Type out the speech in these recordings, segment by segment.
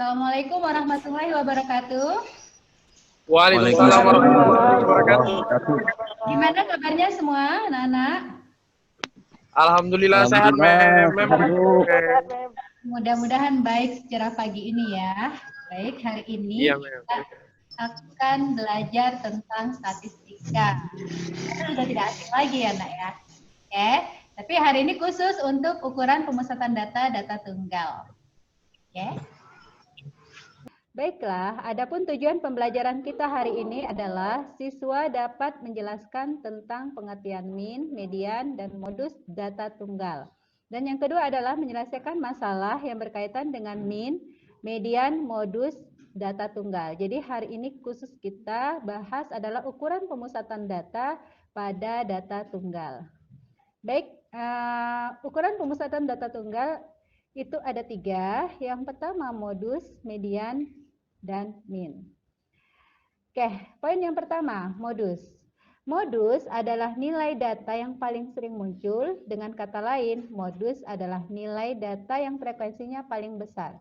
Assalamualaikum warahmatullahi wabarakatuh. Waalaikumsalam warahmatullahi wabarakatuh. Gimana kabarnya semua, anak-anak? Alhamdulillah sehat, Mem. Mudah-mudahan baik secara pagi ini ya. Baik, hari ini Iya, Mem. kita akan belajar tentang statistika. Sudah tidak asing lagi ya, Nak ya. Oke, tapi hari ini khusus untuk ukuran pemusatan data tunggal. Oke. Baiklah, adapun tujuan pembelajaran kita hari ini adalah siswa dapat menjelaskan tentang pengertian min, median, dan modus data tunggal. Dan yang kedua adalah menyelesaikan masalah yang berkaitan dengan min, median, modus data tunggal. Jadi hari ini khusus kita bahas adalah ukuran pemusatan data pada data tunggal. Baik, ukuran pemusatan data tunggal itu ada 3. Yang pertama modus, median, dan min. Oke, poin yang pertama, modus. Modus adalah nilai data yang paling sering muncul. Dengan kata lain, modus adalah nilai data yang frekuensinya paling besar.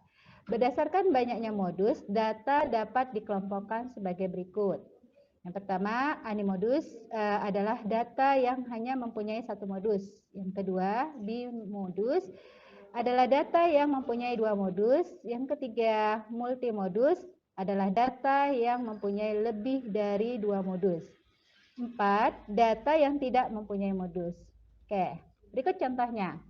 Berdasarkan banyaknya modus, data dapat dikelompokkan sebagai berikut. Yang pertama, animodus adalah data yang hanya mempunyai satu modus. Yang kedua, bimodus adalah data yang mempunyai 2 modus. Yang ketiga, multimodus adalah data yang mempunyai lebih dari 2 modus. 4, data yang tidak mempunyai modus. Oke, berikut contohnya.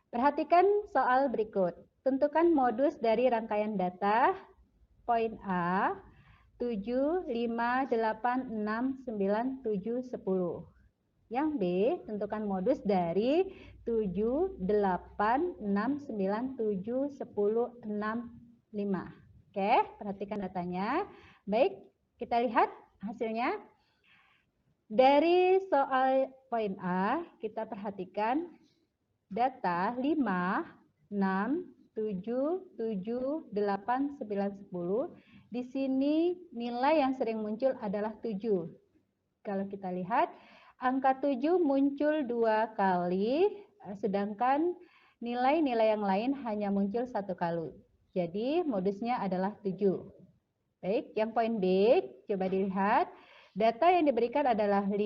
Perhatikan soal berikut. Tentukan modus dari rangkaian data. Poin A, 7, 5, 8, 6, 9, 7, 10. Yang B, tentukan modus dari 7, 8, 6, 9, 7, 10, 6, 5. Oke, perhatikan datanya. Baik, kita lihat hasilnya. Dari soal poin A, kita perhatikan data 5, 6, 7, 7, 8, 9, 10. Di sini nilai yang sering muncul adalah 7. Kalau kita lihat, angka 7 muncul 2 kali, sedangkan nilai-nilai yang lain hanya muncul 1 kali. Jadi modusnya adalah 7. Baik, yang poin B, coba dilihat. Data yang diberikan adalah 5,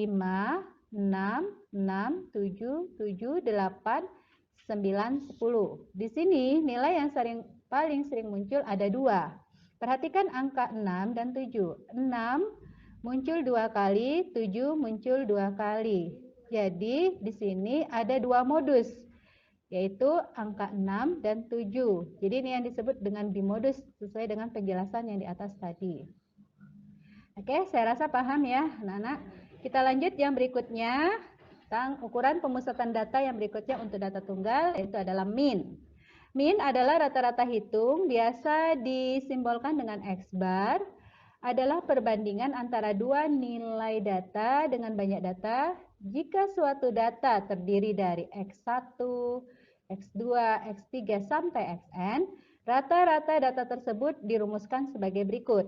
6, 6, 7, 7, 8, 9, 10. Di sini nilai yang paling sering muncul ada 2. Perhatikan angka 6 dan 7. 6 muncul 2 kali, 7 muncul 2 kali. Jadi di sini ada 2 modus, yaitu angka 6 dan 7. Jadi ini yang disebut dengan bimodus sesuai dengan penjelasan yang di atas tadi. Oke, saya rasa paham ya anak-anak. Kita lanjut yang berikutnya tentang ukuran pemusatan data yang berikutnya untuk data tunggal, yaitu adalah min. Min adalah rata-rata hitung, biasa disimbolkan dengan X bar. Adalah perbandingan antara 2 nilai data dengan banyak data. Jika suatu data terdiri dari X1, X2, X3 sampai Xn, rata-rata data tersebut dirumuskan sebagai berikut.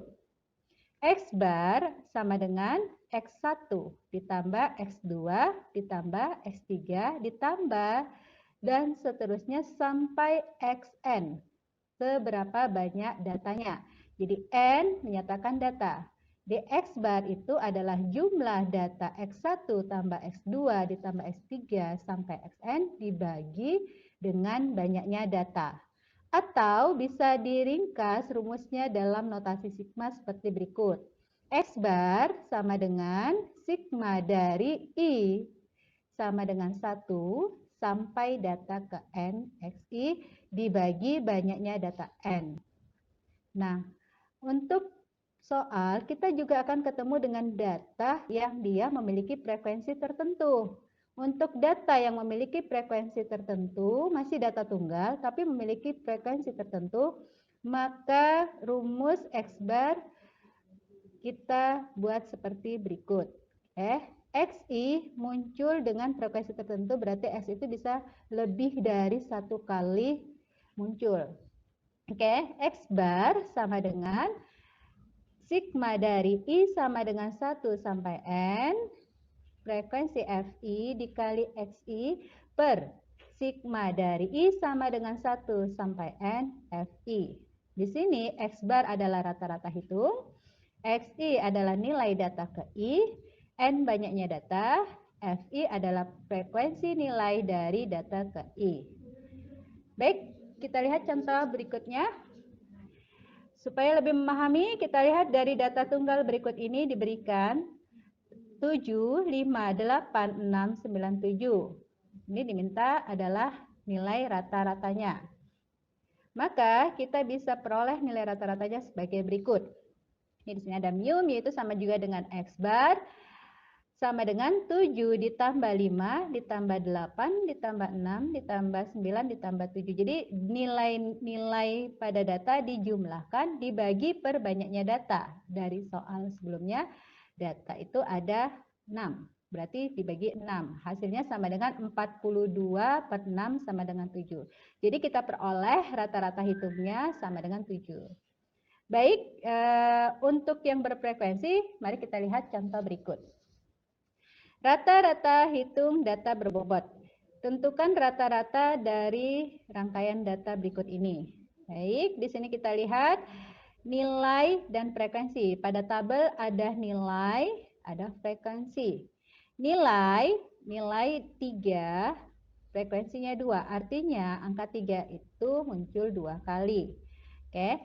X bar sama dengan X1 ditambah X2 ditambah X3 ditambah dan seterusnya sampai Xn. Seberapa banyak datanya. Jadi N menyatakan data. Di X bar itu adalah jumlah data X1 tambah X2 ditambah X3 sampai Xn dibagi dengan banyaknya data. Atau bisa diringkas rumusnya dalam notasi sigma seperti berikut. X bar sama dengan sigma dari I sama dengan 1 sampai data ke N XI dibagi banyaknya data N. Nah, untuk soal kita juga akan ketemu dengan data yang dia memiliki frekuensi tertentu. Untuk data yang memiliki frekuensi tertentu, masih data tunggal, tapi memiliki frekuensi tertentu, maka rumus X bar kita buat seperti berikut. XI muncul dengan frekuensi tertentu, berarti X itu bisa lebih dari 1 kali muncul. X bar sama dengan sigma dari I sama dengan 1 sampai N, frekuensi Fi dikali Xi per sigma dari I sama dengan 1 sampai N Fi. Di sini X bar adalah rata-rata hitung, XI adalah nilai data ke I, N banyaknya data, FI adalah frekuensi nilai dari data ke I. Baik, kita lihat contoh berikutnya. Supaya lebih memahami, kita lihat dari data tunggal berikut ini diberikan 7, 5, 8, 6, 9, 7. Ini diminta adalah nilai rata-ratanya. Maka kita bisa peroleh nilai rata-ratanya sebagai berikut. Ini di sini ada mu itu sama juga dengan X bar, sama dengan 7 ditambah 5 ditambah 8 ditambah 6 ditambah 9 ditambah 7. Jadi nilai-nilai pada data dijumlahkan dibagi per banyaknya data. Dari soal sebelumnya data itu ada 6. Berarti dibagi 6. Hasilnya sama dengan 42 per 6 sama dengan 7. Jadi kita peroleh rata-rata hitungnya sama dengan 7. Baik, untuk yang berfrekuensi, mari kita lihat contoh berikut. Rata-rata hitung data berbobot. Tentukan rata-rata dari rangkaian data berikut ini. Baik, di sini kita lihat nilai dan frekuensi. Pada tabel ada nilai, ada frekuensi. Nilai 3, frekuensinya 2. Artinya angka 3 itu muncul 2 kali. Oke.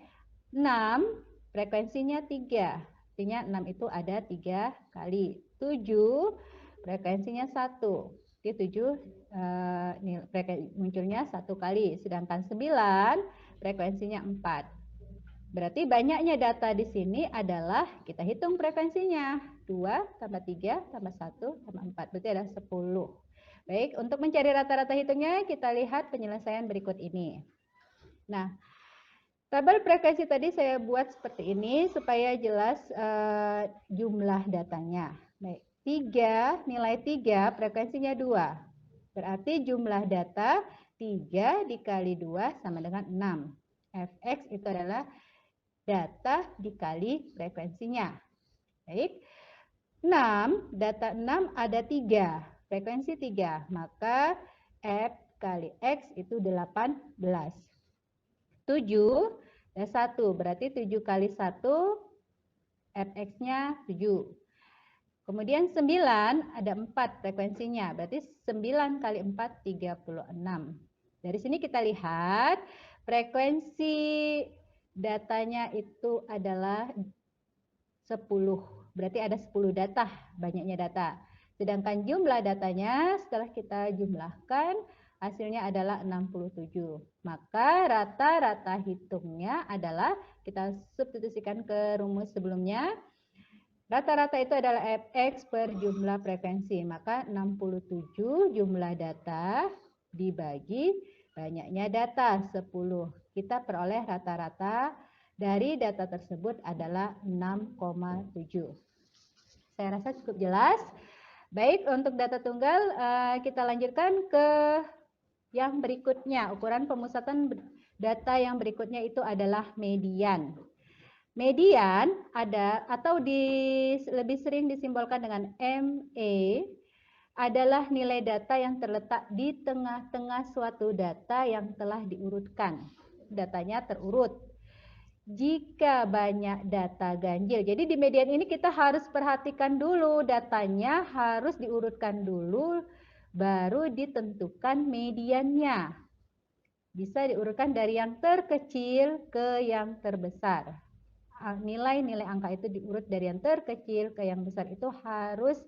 6, frekuensinya 3. Artinya 6 itu ada 3 kali. 7, frekuensinya 1. Jadi 7 munculnya 1 kali. Sedangkan 9 frekuensinya 4. Berarti banyaknya data di sini adalah kita hitung frekuensinya. 2 tambah 3 tambah 1 tambah 4. Berarti ada 10. Baik, untuk mencari rata-rata hitungnya kita lihat penyelesaian berikut ini. Nah, tabel frekuensi tadi saya buat seperti ini supaya jelas jumlah datanya. Baik. 3, nilai 3, frekuensinya 2. Berarti jumlah data 3 dikali 2 sama dengan 6. Fx itu adalah data dikali frekuensinya. Baik. 6, data 6 ada 3, frekuensi 3. Maka F kali X itu 18. 7, ada 1, berarti 7 kali 1, Fx-nya 7. Kemudian 9 ada 4 frekuensinya, berarti 9 kali 4 36. Dari sini kita lihat frekuensi datanya itu adalah 10. Berarti ada 10 data, banyaknya data. Sedangkan jumlah datanya setelah kita jumlahkan hasilnya adalah 67. Maka rata-rata hitungnya adalah kita substitusikan ke rumus sebelumnya. Rata-rata itu adalah Fx per jumlah frekuensi. Maka 67 jumlah data dibagi banyaknya data 10. Kita peroleh rata-rata dari data tersebut adalah 6,7. Saya rasa cukup jelas. Baik, untuk data tunggal kita lanjutkan ke yang berikutnya. Ukuran pemusatan data yang berikutnya itu adalah median. Median ada atau lebih sering disimbolkan dengan ME adalah nilai data yang terletak di tengah-tengah suatu data yang telah diurutkan. Datanya terurut. Jika banyak data ganjil. Jadi di median ini kita harus perhatikan dulu datanya harus diurutkan dulu baru ditentukan mediannya. Bisa diurutkan dari yang terkecil ke yang terbesar. Nilai-nilai angka itu diurut dari yang terkecil ke yang besar itu harus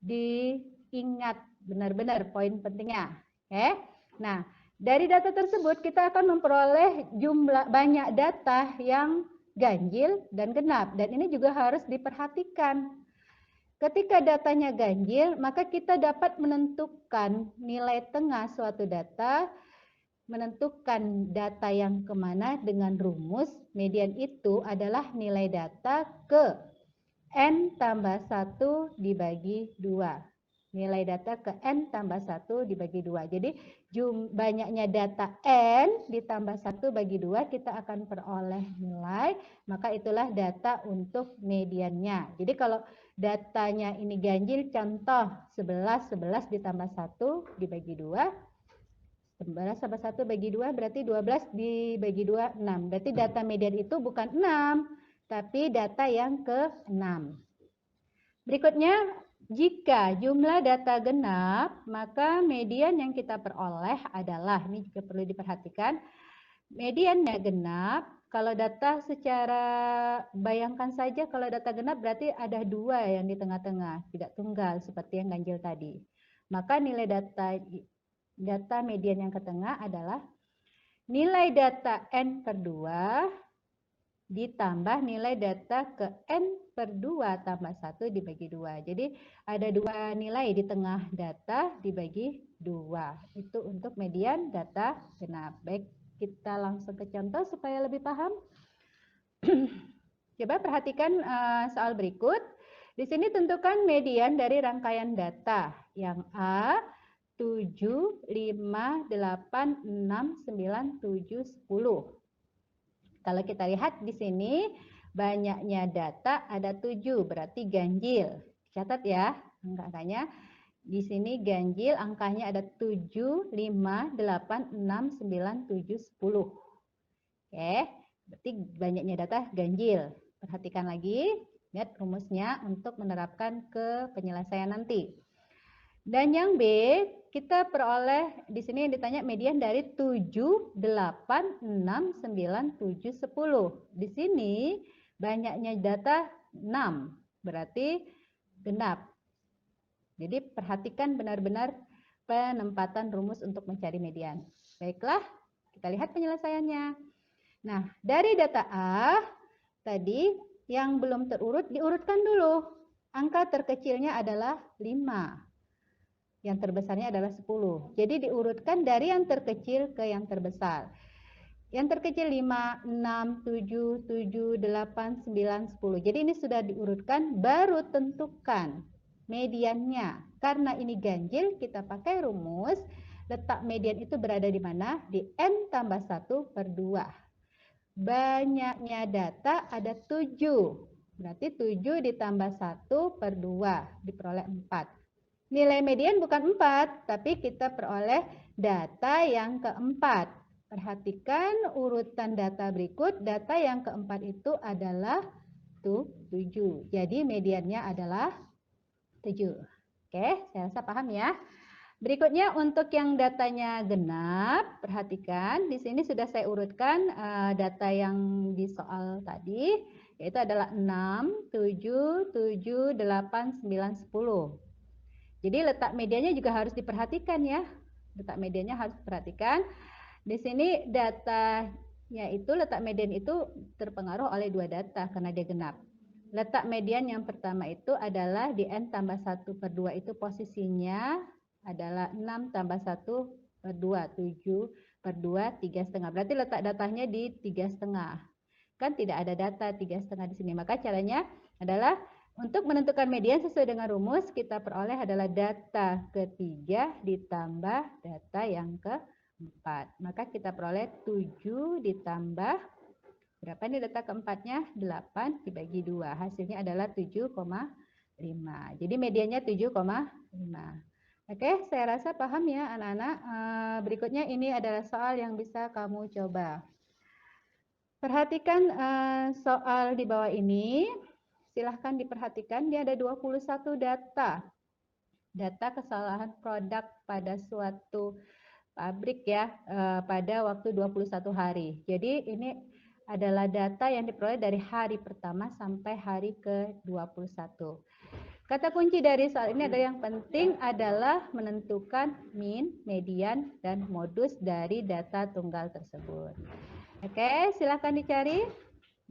diingat benar-benar poin pentingnya. Oke. Nah, dari data tersebut kita akan memperoleh banyak data yang ganjil dan genap dan ini juga harus diperhatikan. Ketika datanya ganjil, maka kita dapat menentukan nilai tengah suatu data, menentukan data yang kemana dengan rumus median itu adalah nilai data ke N tambah 1 dibagi 2. Nilai data ke N tambah 1 dibagi 2. Jadi banyaknya data N ditambah 1 bagi 2 kita akan peroleh nilai. Maka itulah data untuk mediannya. Jadi kalau datanya ini ganjil contoh 11 ditambah 1 dibagi 2. 11 tambah 1 bagi 2 berarti 12 dibagi 2, 6. Berarti data median itu bukan 6, tapi data yang ke-6. Berikutnya, jika jumlah data genap, maka median yang kita peroleh adalah, ini juga perlu diperhatikan, mediannya genap. Kalau data secara, bayangkan saja kalau data genap berarti ada 2 yang di tengah-tengah, tidak tunggal seperti yang ganjil tadi. Maka nilai data median yang ke tengah adalah nilai data N per 2 ditambah nilai data ke N per 2 tambah 1 dibagi 2. Jadi ada 2 nilai di tengah data dibagi 2. Itu untuk median data genap. Baik, kita langsung ke contoh supaya lebih paham. Coba perhatikan soal berikut. Di sini tentukan median dari rangkaian data yang A 7, 5, 8, 6, 9, 7, 10. Kalau kita lihat di sini banyaknya data ada 7, berarti ganjil. Catat ya, angka-angkanya. Di sini ganjil, angkanya ada 7, 5, 8, 6, 9, 7, 10. Oke, berarti banyaknya data ganjil. Perhatikan lagi, lihat rumusnya untuk menerapkan ke penyelesaian nanti. Dan yang B, kita peroleh di sini yang ditanya median dari 7, 8, 6, 9, 7, 10. Di sini banyaknya data 6, berarti genap. Jadi perhatikan benar-benar penempatan rumus untuk mencari median. Baiklah, kita lihat penyelesaiannya. Nah, dari data A, tadi yang belum terurut, diurutkan dulu. Angka terkecilnya adalah 5. Yang terbesarnya adalah 10. Jadi diurutkan dari yang terkecil ke yang terbesar. Yang terkecil 5, 6, 7, 7, 8, 9, 10. Jadi ini sudah diurutkan, baru tentukan mediannya. Karena ini ganjil, kita pakai rumus letak median itu berada di mana? Di N tambah 1 per 2. Banyaknya data ada 7. Berarti 7 ditambah 1 per 2, diperoleh 4. Nilai median bukan 4, tapi kita peroleh data yang keempat. Perhatikan urutan data berikut, data yang keempat itu adalah 7. Jadi mediannya adalah 7. Oke, saya rasa paham ya. Berikutnya untuk yang datanya genap, perhatikan di sini sudah saya urutkan data yang di soal tadi, yaitu adalah 6, 7, 7, 8, 9, 10. Jadi letak medianya juga harus diperhatikan ya. Letak medianya harus diperhatikan. Di sini datanya itu, letak median itu terpengaruh oleh 2 data karena dia genap. Letak median yang pertama itu adalah di N tambah 1 per 2 itu posisinya adalah 6 tambah 1 per 2, 7 per 2, 3,5. Berarti letak datanya di 3,5. Kan tidak ada data 3,5 di sini. Maka caranya adalah untuk menentukan median sesuai dengan rumus, kita peroleh adalah data ketiga ditambah data yang keempat. Maka kita peroleh 7 ditambah, berapa nih data keempatnya? 8 dibagi 2. Hasilnya adalah 7,5. Jadi mediannya 7,5. Oke, saya rasa paham ya anak-anak. Berikutnya ini adalah soal yang bisa kamu coba. Perhatikan soal di bawah ini. Silahkan diperhatikan, dia ada 21 data. Data kesalahan produk pada suatu pabrik ya, pada waktu 21 hari. Jadi ini adalah data yang diperoleh dari hari pertama sampai hari ke-21. Kata kunci dari soal ini adalah yang penting adalah menentukan min, median, dan modus dari data tunggal tersebut. Oke, silahkan dicari.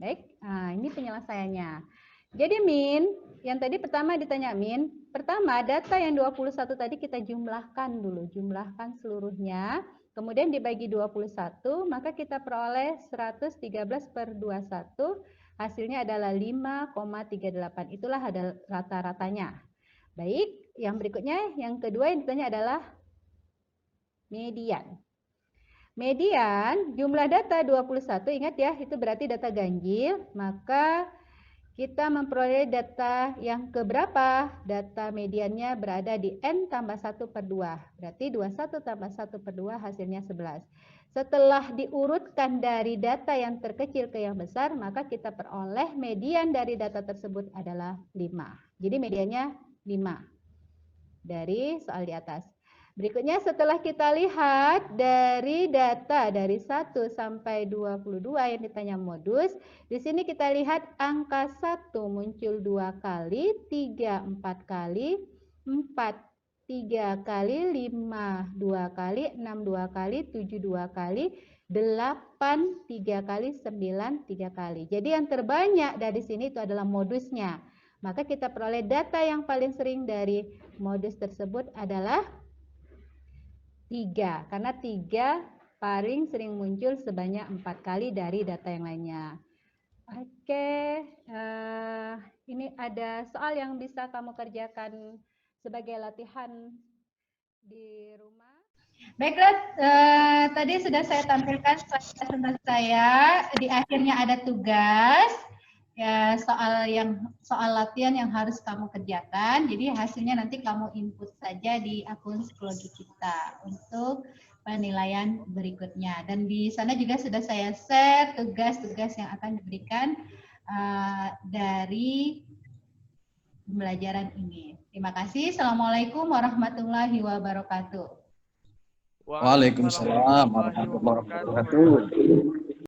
Baik, nah ini penyelesaiannya. Jadi min, yang tadi pertama ditanya min, pertama data yang 21 tadi kita jumlahkan dulu, jumlahkan seluruhnya, kemudian dibagi 21, maka kita peroleh 113 per 21, hasilnya adalah 5,38, itulah ada rata-ratanya. Baik, yang berikutnya, yang kedua yang ditanya adalah median. Median, jumlah data 21, ingat ya, itu berarti data ganjil, maka kita memperoleh data yang keberapa? Data mediannya berada di N tambah 1 per 2. Berarti 21 tambah 1 per 2 hasilnya 11. Setelah diurutkan dari data yang terkecil ke yang besar, maka kita peroleh median dari data tersebut adalah 5. Jadi mediannya 5 dari soal di atas. Berikutnya setelah kita lihat dari data dari 1 sampai 22 yang ditanya modus, di sini kita lihat angka 1 muncul 2 kali, 3 4 kali, 4 3 kali, 5 2 kali, 6 2 kali, 7 2 kali, 8 3 kali, 9 3 kali. Jadi yang terbanyak dari sini itu adalah modusnya. Maka kita peroleh data yang paling sering dari modus tersebut adalah 3, karena 3 paling sering muncul sebanyak 4 kali dari data yang lainnya. Oke, ini ada soal yang bisa kamu kerjakan sebagai latihan di rumah. Baiklah, tadi sudah saya tampilkan slide saya. Di akhirnya ada tugas. Ya, soal latihan yang harus kamu kerjakan. Jadi hasilnya nanti kamu input saja di akun psikologi kita untuk penilaian berikutnya. Dan di sana juga sudah saya share tugas-tugas yang akan diberikan dari pembelajaran ini. Terima kasih. Assalamualaikum warahmatullahi wabarakatuh. Waalaikumsalam warahmatullahi wabarakatuh.